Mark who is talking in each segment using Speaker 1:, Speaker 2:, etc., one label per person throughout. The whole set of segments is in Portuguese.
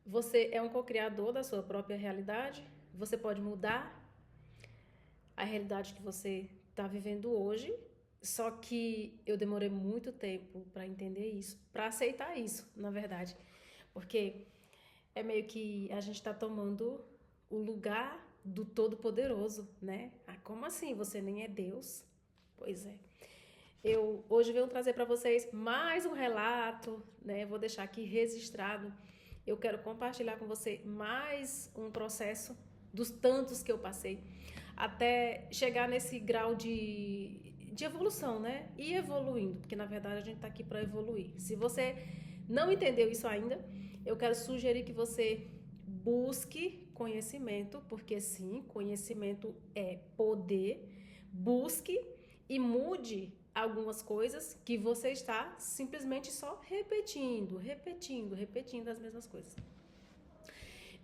Speaker 1: Você é um co-criador da sua própria realidade. Você pode mudar a realidade que você está vivendo hoje. Só que eu demorei muito tempo para entender isso, para aceitar isso, na verdade. Porque é meio que a gente está tomando o lugar do Todo-Poderoso, né? Ah, como assim? Você nem é Deus? Pois é. Eu hoje venho trazer para vocês mais um relato, né? Vou deixar aqui registrado. Eu quero compartilhar com você mais um processo dos tantos que eu passei até chegar nesse grau de evolução, né? E evoluindo, porque na verdade a gente está aqui para evoluir. Se você não entendeu isso ainda, eu quero sugerir que você busque conhecimento, porque sim, conhecimento é poder. Busque e mude algumas coisas que você está simplesmente só repetindo as mesmas coisas.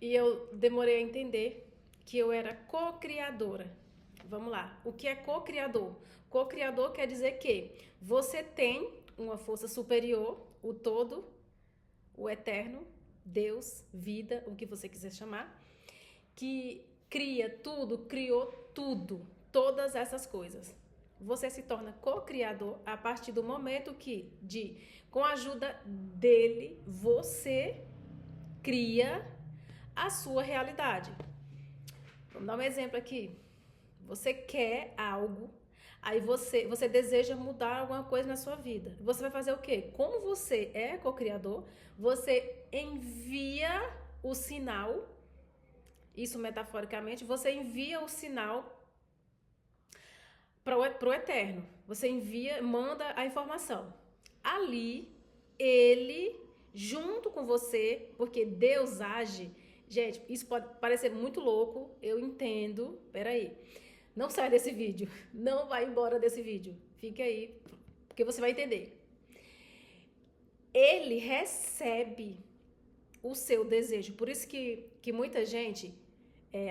Speaker 1: E eu demorei a entender que eu era co-criadora. Vamos lá. O que é co-criador? Co-criador quer dizer que você tem uma força superior, o todo, o eterno, Deus, vida, o que você quiser chamar, que cria tudo, criou tudo, todas essas coisas. Você se torna co-criador a partir do momento que, com a ajuda dele, você cria a sua realidade. Vamos dar um exemplo aqui. Você quer algo, aí você deseja mudar alguma coisa na sua vida. Você vai fazer o quê? Como você é co-criador, você envia o sinal, isso metaforicamente, você envia o sinal para o eterno. Você envia, manda a informação. Ali, ele, junto com você, porque Deus age. Gente, isso pode parecer muito louco, eu entendo. Peraí. Não sai desse vídeo. Não vai embora desse vídeo. Fique aí, porque você vai entender. Ele recebe o seu desejo. Por isso que muita gente,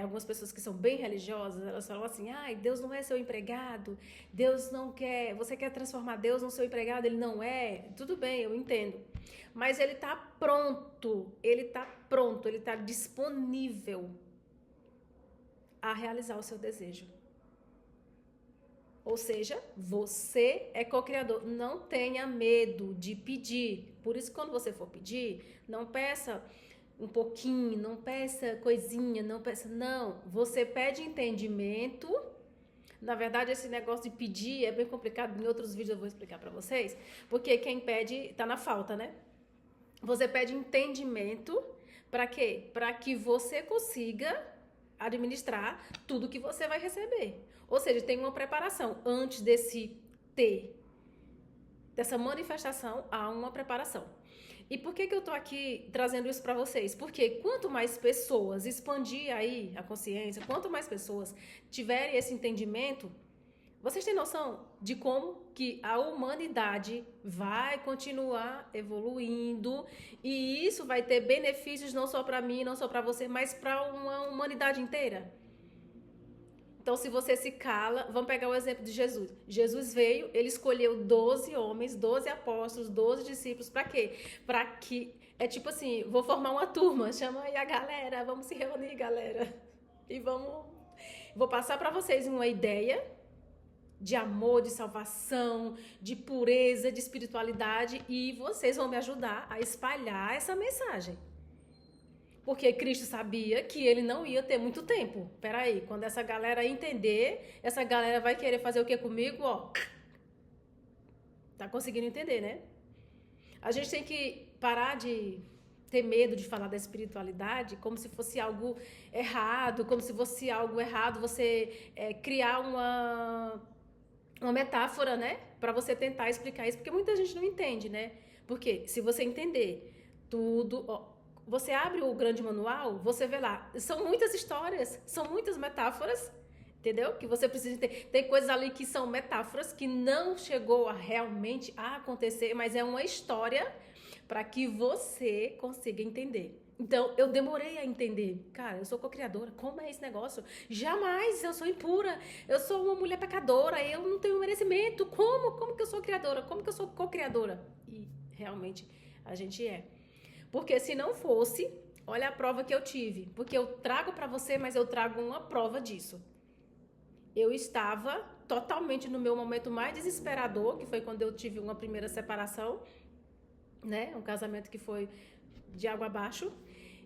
Speaker 1: algumas pessoas que são bem religiosas, elas falam assim, ai, Deus não é seu empregado, Deus não quer, você quer transformar Deus no seu empregado, ele não é. Tudo bem, eu entendo. Mas ele está pronto, ele está disponível a realizar o seu desejo. Ou seja, você é co-criador. Não tenha medo de pedir. Por isso, quando você for pedir, não peça um pouquinho, não peça coisinha, não peça. Não, você pede entendimento. Na verdade, esse negócio de pedir é bem complicado. Em outros vídeos eu vou explicar para vocês. Porque quem pede tá na falta, né? Você pede entendimento. Para quê? Para que você consiga administrar tudo que você vai receber. Ou seja, tem uma preparação. Antes dessa manifestação, há uma preparação. E por que eu tô aqui trazendo isso para vocês? Porque quanto mais pessoas expandir aí a consciência, quanto mais pessoas tiverem esse entendimento, vocês têm noção de como que a humanidade vai continuar evoluindo e isso vai ter benefícios não só para mim, não só para você, mas para uma humanidade inteira? Então, se você se cala, vamos pegar o exemplo de Jesus. Jesus veio, ele escolheu 12 homens, 12 apóstolos, 12 discípulos. Para quê? Para que, é tipo assim, vou formar uma turma, chama aí a galera, vamos se reunir, galera. E vou passar para vocês uma ideia de amor, de salvação, de pureza, de espiritualidade e vocês vão me ajudar a espalhar essa mensagem. Porque Cristo sabia que ele não ia ter muito tempo. Peraí, quando essa galera entender, essa galera vai querer fazer o que comigo? Ó, tá conseguindo entender, né? A gente tem que parar de ter medo de falar da espiritualidade como se fosse algo errado, como se fosse algo errado você criar uma metáfora, né? Pra você tentar explicar isso, porque muita gente não entende, né? Porque se você entender tudo, ó, você abre o grande manual, você vê lá, são muitas histórias, são muitas metáforas, entendeu? Que você precisa entender. Tem coisas ali que são metáforas que não chegou realmente a acontecer, mas é uma história para que você consiga entender. Então, eu demorei a entender. Cara, eu sou co-criadora. Como é esse negócio? Jamais, eu sou impura. Eu sou uma mulher pecadora. Eu não tenho merecimento. Como que eu sou criadora? Como que eu sou co-criadora? E realmente a gente é. Porque se não fosse, Olha a prova que eu tive. Porque eu trago para você, mas eu trago uma prova disso. Eu estava totalmente no meu momento mais desesperador, que foi quando eu tive uma primeira separação, né? Um casamento que foi de água abaixo.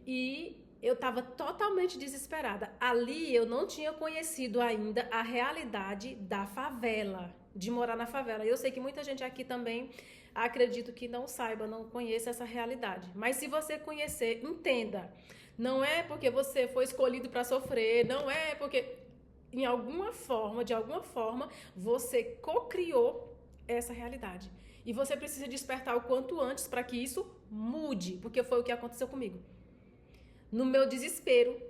Speaker 1: E eu estava totalmente desesperada. Ali eu não tinha conhecido ainda a realidade da favela, de morar na favela. Eu sei que muita gente aqui também, acredito que não saiba, não conheça essa realidade. Mas se você conhecer, entenda. Não é porque você foi escolhido para sofrer, não é porque em alguma forma, de alguma forma, você co-criou essa realidade. E você precisa despertar o quanto antes para que isso mude, porque foi o que aconteceu comigo. No meu desespero,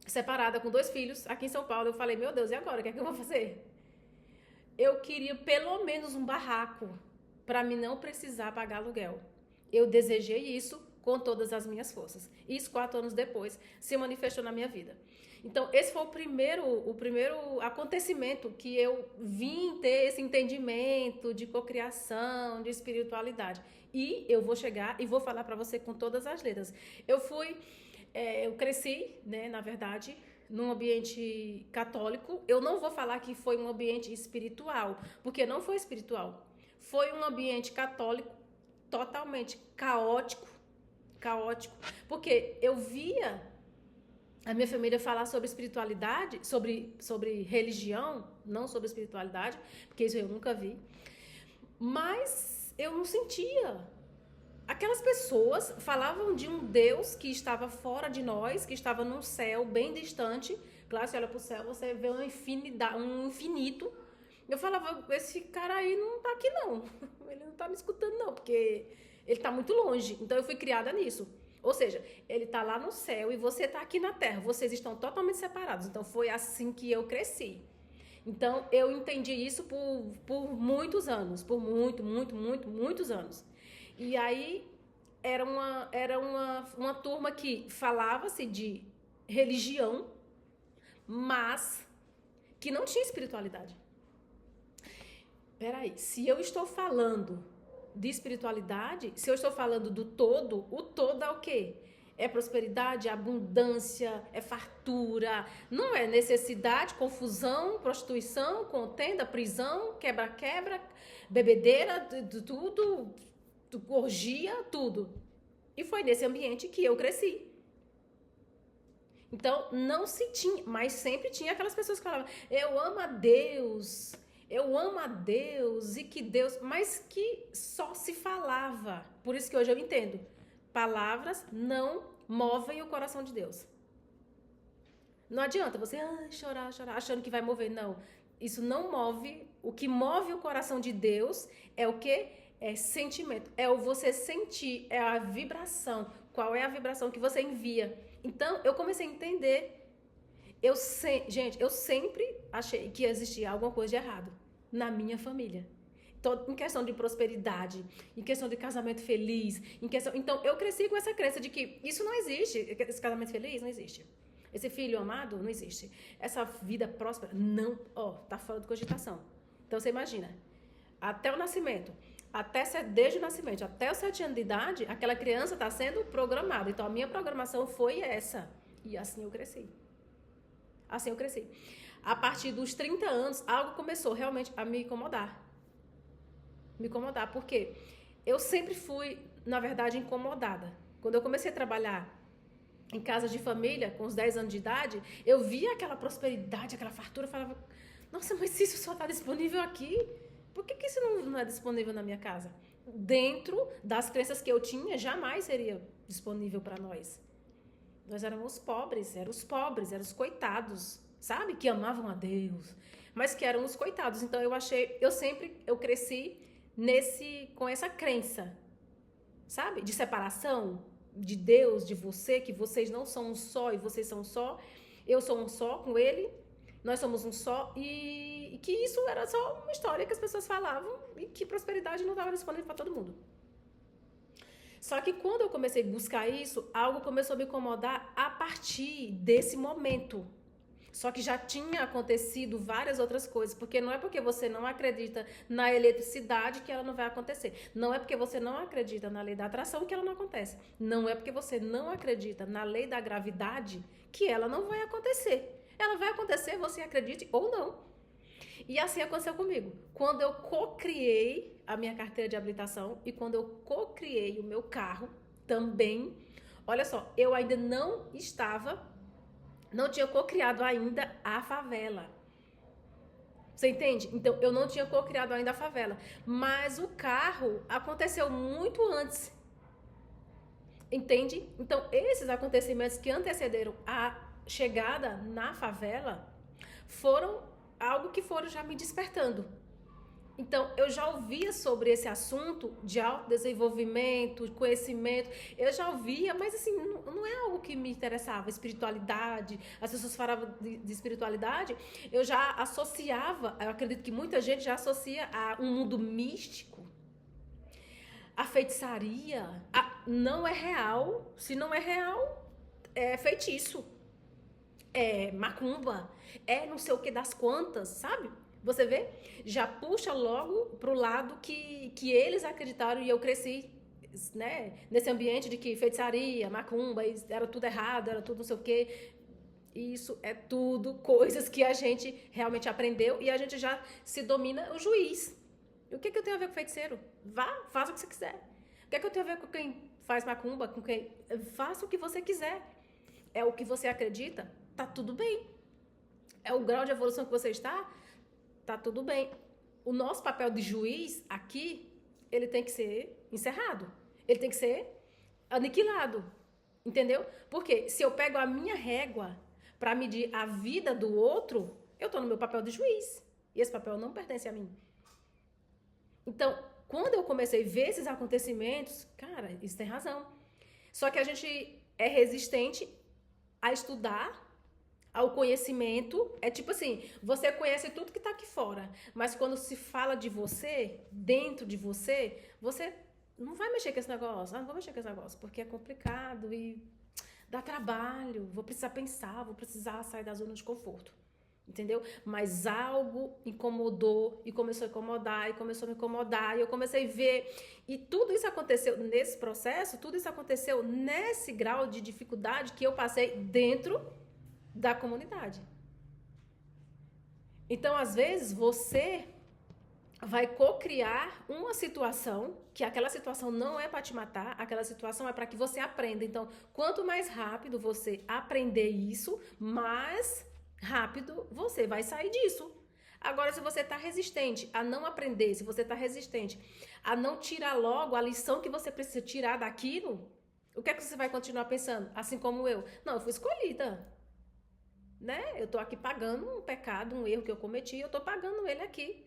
Speaker 1: separada com 2 filhos, aqui em São Paulo, eu falei, meu Deus, e agora? O que é que eu vou fazer? Eu queria pelo menos um barraco para mim não precisar pagar aluguel. Eu desejei isso com todas as minhas forças. Isso 4 anos depois se manifestou na minha vida. Então, esse foi o primeiro acontecimento que eu vim ter esse entendimento de cocriação, de espiritualidade. E eu vou chegar e vou falar para você com todas as letras. Eu cresci, né, na verdade, num ambiente católico. Eu não vou falar que foi um ambiente espiritual, porque não foi espiritual. Foi um ambiente católico totalmente caótico, porque eu via a minha família falar sobre espiritualidade, sobre religião, não sobre espiritualidade, porque isso eu nunca vi, mas eu não sentia. Aquelas pessoas falavam de um Deus que estava fora de nós, que estava num céu bem distante. Claro, você olha para o céu, você vê uma infinidade, um infinito. Eu falava, esse cara aí não tá aqui não, ele não tá me escutando não, porque ele tá muito longe. Então eu fui criada nisso. Ou seja, ele tá lá no céu e você tá aqui na terra, vocês estão totalmente separados. Então foi assim que eu cresci. Então eu entendi isso por muitos anos, por muitos anos. E aí era uma turma que falava-se de religião, mas que não tinha espiritualidade. Peraí, se eu estou falando de espiritualidade, se eu estou falando do todo, o todo é o quê? É prosperidade, é abundância, é fartura, não é necessidade, confusão, prostituição, contenda, prisão, quebra-quebra, bebedeira, tudo, orgia, tudo. E foi nesse ambiente que eu cresci. Então, não se tinha, mas sempre tinha aquelas pessoas que falavam, eu amo a Deus e que Deus, mas que só se falava. Por isso que hoje eu entendo. Palavras não movem o coração de Deus. Não adianta você chorar, achando que vai mover. Não, isso não move. O que move o coração de Deus é o quê? É sentimento. É o você sentir, é a vibração. Qual é a vibração que você envia? Então, eu comecei a entender. Gente, eu sempre achei que existia alguma coisa de errado na minha família. Em questão de prosperidade, em questão de casamento feliz, então eu cresci com essa crença de que isso não existe, esse casamento feliz não existe. Esse filho amado não existe. Essa vida próspera não, tá fora de cogitação. Então você imagina, até o nascimento, desde o nascimento, até os 7 anos de idade, aquela criança está sendo programada. Então a minha programação foi essa. E assim eu cresci. A partir dos 30 anos, algo começou realmente a me incomodar. Porque eu sempre fui, na verdade, incomodada. Quando eu comecei a trabalhar em casa de família, com os 10 anos de idade, eu via aquela prosperidade, aquela fartura, eu falava, nossa, mas isso só está disponível aqui? Por que isso não é disponível na minha casa? Dentro das crenças que eu tinha, jamais seria disponível para nós. Nós éramos pobres, eram os coitados, sabe? Que amavam a Deus, mas que eram os coitados. Então eu cresci com essa crença, sabe? De separação de Deus, de você, que vocês não são um só e vocês são um só. Eu sou um só com ele, nós somos um só, e que isso era só uma história que as pessoas falavam e que prosperidade não estava disponível para todo mundo. Só que quando eu comecei a buscar isso, algo começou a me incomodar a partir desse momento. Só que já tinha acontecido várias outras coisas, porque não é porque você não acredita na eletricidade que ela não vai acontecer. Não é porque você não acredita na lei da atração que ela não acontece. Não é porque você não acredita na lei da gravidade que ela não vai acontecer. Ela vai acontecer, você acredite ou não. E assim aconteceu comigo. Quando eu co-criei a minha carteira de habilitação e quando eu co-criei o meu carro também, olha só, eu ainda não tinha co-criado ainda a favela. Você entende? Então, eu não tinha co-criado ainda a favela. Mas o carro aconteceu muito antes. Entende? Então, esses acontecimentos que antecederam a chegada na favela foram algo que foram já me despertando. Então, eu já ouvia sobre esse assunto de autodesenvolvimento, de conhecimento. Eu já ouvia, mas assim, não é algo que me interessava. Espiritualidade, as pessoas falavam de espiritualidade, eu já associava, eu acredito que muita gente já associa a um mundo místico, a feitiçaria. Não é real. Se não é real, é feitiço, é macumba, é não sei o que das quantas, sabe? Você vê? Já puxa logo pro lado que eles acreditaram e eu cresci, né? Nesse ambiente de que feitiçaria, macumba, era tudo errado, era tudo não sei o quê. Isso é tudo coisas que a gente realmente aprendeu e a gente já se domina o juiz. E o que eu tenho a ver com feiticeiro? Vá, faça o que você quiser. O que eu tenho a ver com quem faz macumba, com quem... Faça o que você quiser. É o que você acredita? Tá tudo bem. É o grau de evolução que você está? Tá tudo bem. O nosso papel de juiz aqui, ele tem que ser encerrado. Ele tem que ser aniquilado. Entendeu? Porque se eu pego a minha régua para medir a vida do outro, eu tô no meu papel de juiz. E esse papel não pertence a mim. Então, quando eu comecei a ver esses acontecimentos, cara, isso tem razão. Só que a gente é resistente a estudar, ao conhecimento. É tipo assim, você conhece tudo que tá aqui fora, mas quando se fala de você, dentro de você, você não vai mexer com esse negócio. Não vou mexer com esse negócio, porque é complicado e dá trabalho, vou precisar pensar, vou precisar sair da zona de conforto. Entendeu? Mas algo incomodou e começou a incomodar e começou a me incomodar e eu comecei a ver. E tudo isso aconteceu nesse processo, tudo isso aconteceu nesse grau de dificuldade que eu passei dentro da comunidade. Então, às vezes, você vai co-criar uma situação que aquela situação não é para te matar, aquela situação é para que você aprenda. Então, quanto mais rápido você aprender isso, mais rápido você vai sair disso. Agora, se você está resistente a não aprender, se você está resistente a não tirar logo a lição que você precisa tirar daquilo, o que é que você vai continuar pensando? Assim como eu. Não, eu fui escolhida. Né? Eu tô aqui pagando um pecado, um erro que eu cometi, eu tô pagando ele aqui.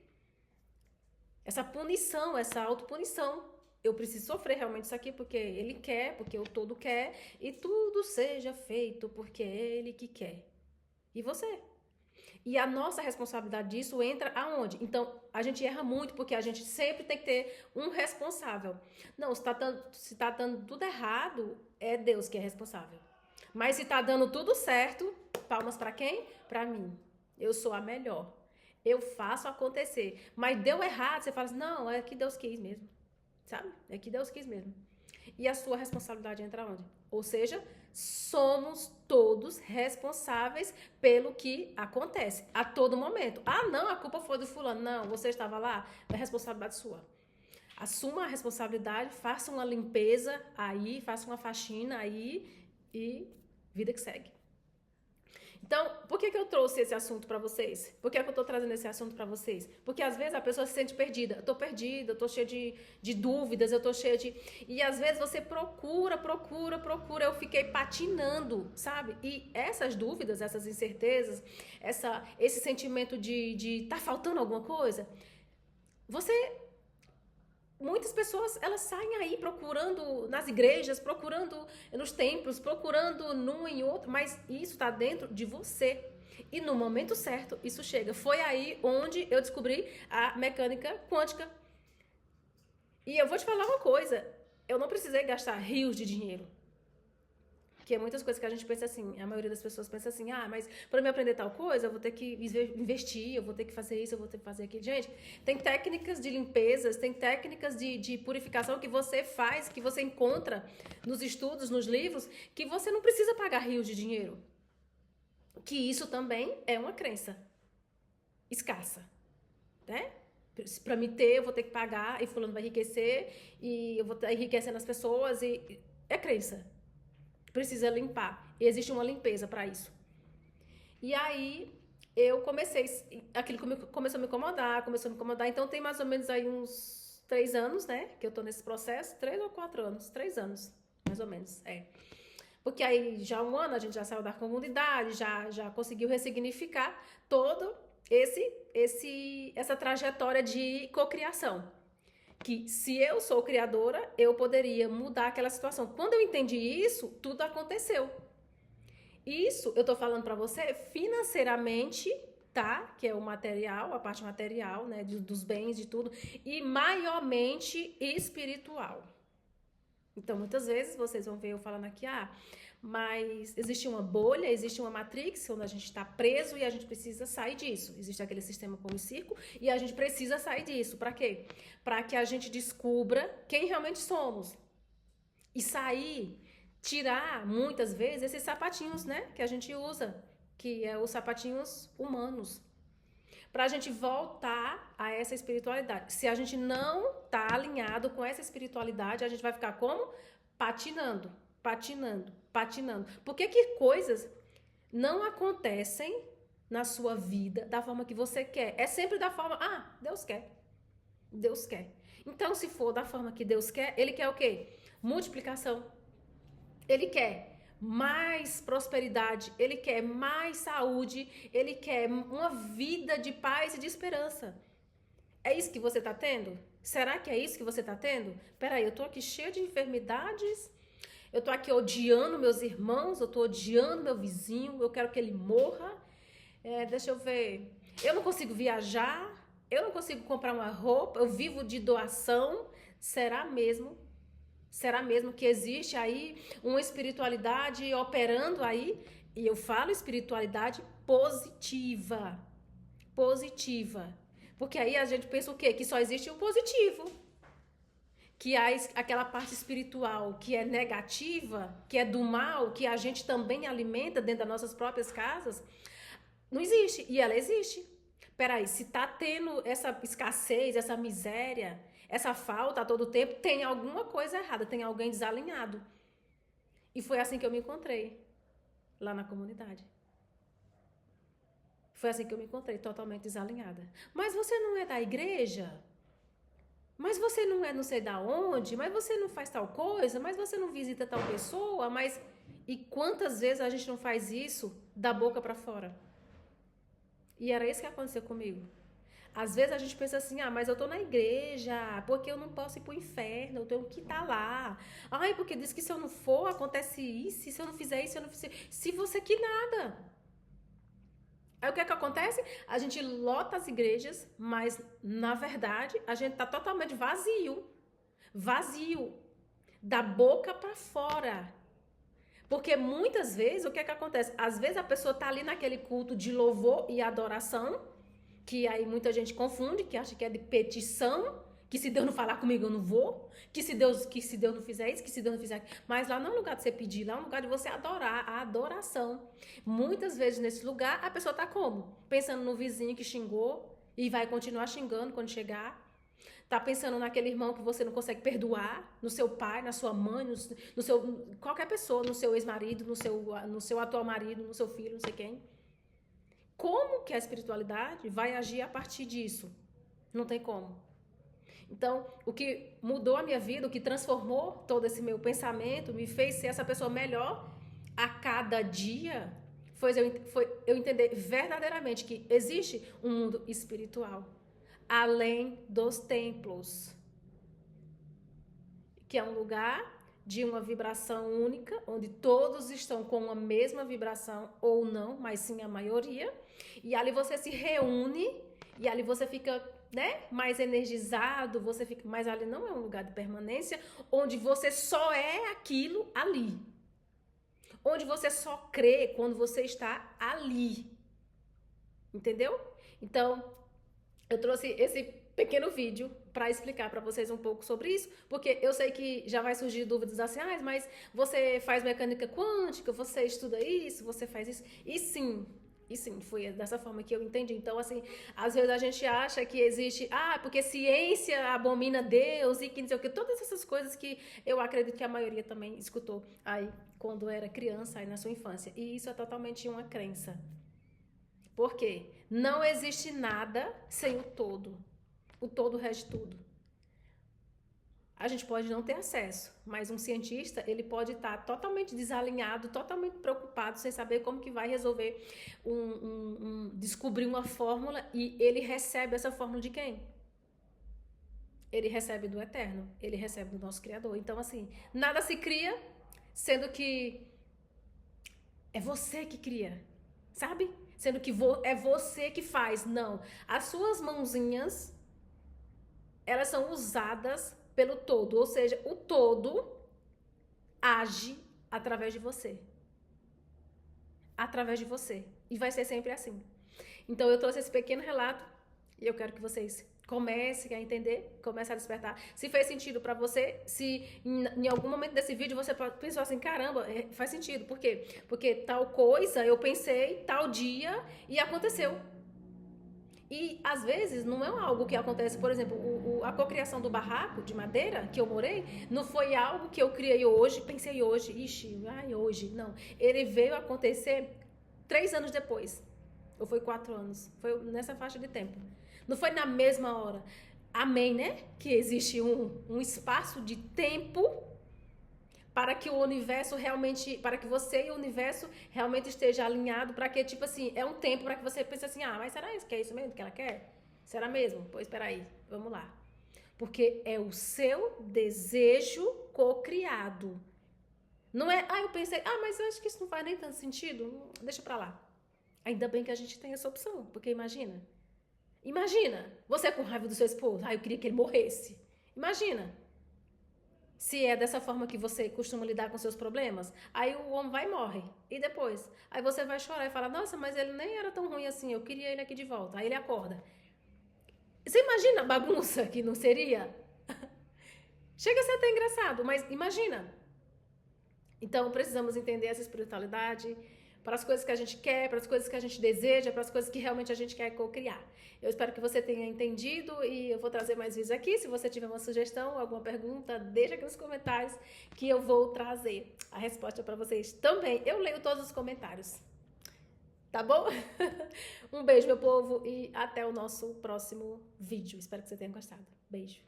Speaker 1: Essa punição, essa autopunição. Eu preciso sofrer realmente isso aqui porque ele quer, porque o todo quer, e tudo seja feito porque é ele que quer. E você? E a nossa responsabilidade disso entra aonde? Então, a gente erra muito porque a gente sempre tem que ter um responsável. Não, se tá dando tudo errado, é Deus que é responsável. Mas se tá dando tudo certo, palmas pra quem? Pra mim. Eu sou a melhor. Eu faço acontecer. Mas deu errado, você fala assim, não, é que Deus quis mesmo. Sabe? É que Deus quis mesmo. E a sua responsabilidade entra onde? Ou seja, somos todos responsáveis pelo que acontece a todo momento. Ah, não, a culpa foi do fulano. Não, você estava lá, é responsabilidade sua. Assuma a responsabilidade, faça uma limpeza aí, faça uma faxina aí e vida que segue. Então, por que eu trouxe esse assunto para vocês? Por que eu tô trazendo esse assunto para vocês? Porque às vezes a pessoa se sente perdida. Eu tô perdida, eu tô cheia de dúvidas, eu tô cheia de... E às vezes você procura. Eu fiquei patinando, sabe? E essas dúvidas, essas incertezas, esse sentimento de tá faltando alguma coisa, muitas pessoas, elas saem aí procurando nas igrejas, procurando nos templos, procurando num e outro, mas isso está dentro de você. E no momento certo, isso chega. Foi aí onde eu descobri a mecânica quântica. E eu vou te falar uma coisa, eu não precisei gastar rios de dinheiro. Porque muitas coisas que a gente pensa assim, a maioria das pessoas pensa assim, mas para me aprender tal coisa, eu vou ter que investir, eu vou ter que fazer isso, eu vou ter que fazer aquilo. Gente, tem técnicas de limpezas, tem técnicas de purificação que você faz, que você encontra nos estudos, nos livros, que você não precisa pagar rios de dinheiro. Que isso também é uma crença escassa, né? Para me ter, eu vou ter que pagar, e fulano vai enriquecer, e eu vou estar enriquecendo as pessoas, e é crença. Precisa limpar. E existe uma limpeza para isso. E aí, eu comecei, aquilo começou a me incomodar, então tem mais ou menos aí uns 3 anos, né, que eu tô nesse processo, 3 ou 4 anos, 3 anos, mais ou menos, Porque aí, já há um ano, a gente já saiu da comunidade, já conseguiu ressignificar todo essa trajetória de cocriação. Que se eu sou criadora, eu poderia mudar aquela situação. Quando eu entendi isso, tudo aconteceu. Isso eu tô falando para você financeiramente, tá? Que é o material, a parte material, né? Dos bens, de tudo. E maiormente espiritual. Então, muitas vezes vocês vão ver eu falando aqui, mas existe uma bolha, existe uma matrix onde a gente está preso e a gente precisa sair disso. Existe aquele sistema como círculo e a gente precisa sair disso. Para quê? Para que a gente descubra quem realmente somos. E sair, tirar, muitas vezes, esses sapatinhos, né? Que a gente usa, que é os sapatinhos humanos. Para a gente voltar a essa espiritualidade. Se a gente não tá alinhado com essa espiritualidade, a gente vai ficar como? Patinando. Por que coisas não acontecem na sua vida da forma que você quer? É sempre da forma, Deus quer. Deus quer. Então, se for da forma que Deus quer, Ele quer o quê? Multiplicação. Ele quer mais prosperidade, Ele quer mais saúde, Ele quer uma vida de paz e de esperança. É isso que você está tendo? Será que é isso que você está tendo? Peraí, eu tô aqui cheia de enfermidades, eu tô aqui odiando meus irmãos, eu tô odiando meu vizinho, eu quero que ele morra. Deixa eu ver, eu não consigo viajar, eu não consigo comprar uma roupa, eu vivo de doação. Será mesmo? Será mesmo que existe aí uma espiritualidade operando aí? E eu falo espiritualidade positiva. Positiva. Porque aí a gente pensa o quê? Que só existe o positivo. Que há aquela parte espiritual que é negativa, que é do mal, que a gente também alimenta dentro das nossas próprias casas, não existe. E ela existe. Peraí, se tá tendo essa escassez, essa miséria, essa falta a todo tempo, tem alguma coisa errada, tem alguém desalinhado. E foi assim que eu me encontrei lá na comunidade. Foi assim que eu me encontrei, totalmente desalinhada. Mas você não é da igreja? Mas você não é não sei da onde? Mas você não faz tal coisa? Mas você não visita tal pessoa? Mas... E quantas vezes a gente não faz isso da boca para fora? E era isso que aconteceu comigo. Às vezes a gente pensa assim, mas eu tô na igreja, porque eu não posso ir pro inferno, eu tenho que estar lá. Porque diz que se eu não for, acontece isso, se eu não fizer isso, se eu não fizer... Se você que nada. Aí o que é que acontece? A gente lota as igrejas, mas na verdade a gente tá totalmente vazio. Vazio. Da boca para fora. Porque muitas vezes o que é que acontece? Às vezes a pessoa tá ali naquele culto de louvor e adoração, que aí muita gente confunde, que acha que é de petição, que se Deus não falar comigo eu não vou, que se Deus não fizer isso, que se Deus não fizer aquilo. Mas lá não é um lugar de você pedir, lá é um lugar de você adorar, a adoração. Muitas vezes nesse lugar a pessoa tá como? Pensando no vizinho que xingou e vai continuar xingando quando chegar. Tá pensando naquele irmão que você não consegue perdoar, no seu pai, na sua mãe, no seu... qualquer pessoa, no seu ex-marido, no seu atual marido, no seu filho, não sei quem. Como que a espiritualidade vai agir a partir disso? Não tem como. Então, o que mudou a minha vida, o que transformou todo esse meu pensamento, me fez ser essa pessoa melhor a cada dia, foi eu entender verdadeiramente que existe um mundo espiritual, além dos templos, que é um lugar de uma vibração única, onde todos estão com a mesma vibração, ou não, mas sim a maioria, e ali você se reúne, e ali você fica, mais energizado, você fica, mas ali não é um lugar de permanência, onde você só é aquilo ali. onde você só crê quando você está ali. Entendeu? Então, eu trouxe esse pequeno vídeo para explicar para vocês um pouco sobre isso, porque eu sei que já vai surgir dúvidas assim, mas você faz mecânica quântica, você estuda isso, você faz isso. E sim, foi dessa forma que eu entendi. Então, assim, às vezes a gente acha que existe, porque ciência abomina Deus e que não sei o que, todas essas coisas que eu acredito que a maioria também escutou aí quando era criança, aí na sua infância. E isso é totalmente uma crença. Por quê? Não existe nada sem o todo. O todo rege tudo. A gente pode não ter acesso, mas um cientista, ele pode estar totalmente desalinhado, totalmente preocupado, sem saber como que vai resolver, descobrir uma fórmula, e ele recebe essa fórmula de quem? Ele recebe do Eterno, ele recebe do nosso Criador. Então, assim, nada se cria, sendo que é você que cria, sabe? Sendo que é você que faz. Não, as suas mãozinhas, elas são usadas pelo todo, ou seja, o todo age através de você. Através de você. E vai ser sempre assim. Então eu trouxe esse pequeno relato e eu quero que vocês comecem a entender, comecem a despertar. Se fez sentido pra você, se em algum momento desse vídeo você pensou assim, caramba, faz sentido. Por quê? Porque tal coisa eu pensei tal dia e aconteceu. E, às vezes, não é algo que acontece, por exemplo, a cocriação do barraco de madeira que eu morei, não foi algo que eu criei hoje, pensei hoje, hoje, não. Ele veio acontecer 3 anos depois, ou foi 4 anos, foi nessa faixa de tempo. Não foi na mesma hora. Amém, né? Que existe um espaço de tempo para que o universo realmente, para que você e o universo realmente estejam alinhados, para que, tipo assim, é um tempo para que você pense assim, mas será isso que é isso mesmo que ela quer? Será mesmo? Pois espera aí, vamos lá. Porque é o seu desejo cocriado. Não é, eu pensei, mas eu acho que isso não faz nem tanto sentido, deixa pra lá. Ainda bem que a gente tem essa opção, porque imagina, você com raiva do seu esposo, eu queria que ele morresse. Imagina. Se é dessa forma que você costuma lidar com seus problemas, aí o homem vai e morre. E depois? Aí você vai chorar e fala, nossa, mas ele nem era tão ruim assim, eu queria ele aqui de volta. Aí ele acorda. Você imagina a bagunça que não seria? Chega a ser até engraçado, mas imagina. Então precisamos entender essa espiritualidade para as coisas que a gente quer, para as coisas que a gente deseja, para as coisas que realmente a gente quer co-criar. Eu espero que você tenha entendido e eu vou trazer mais vídeos aqui. Se você tiver uma sugestão, alguma pergunta, deixa aqui nos comentários que eu vou trazer a resposta para vocês também. Eu leio todos os comentários. Tá bom? Um beijo, meu povo, e até o nosso próximo vídeo. Espero que você tenha gostado. Beijo.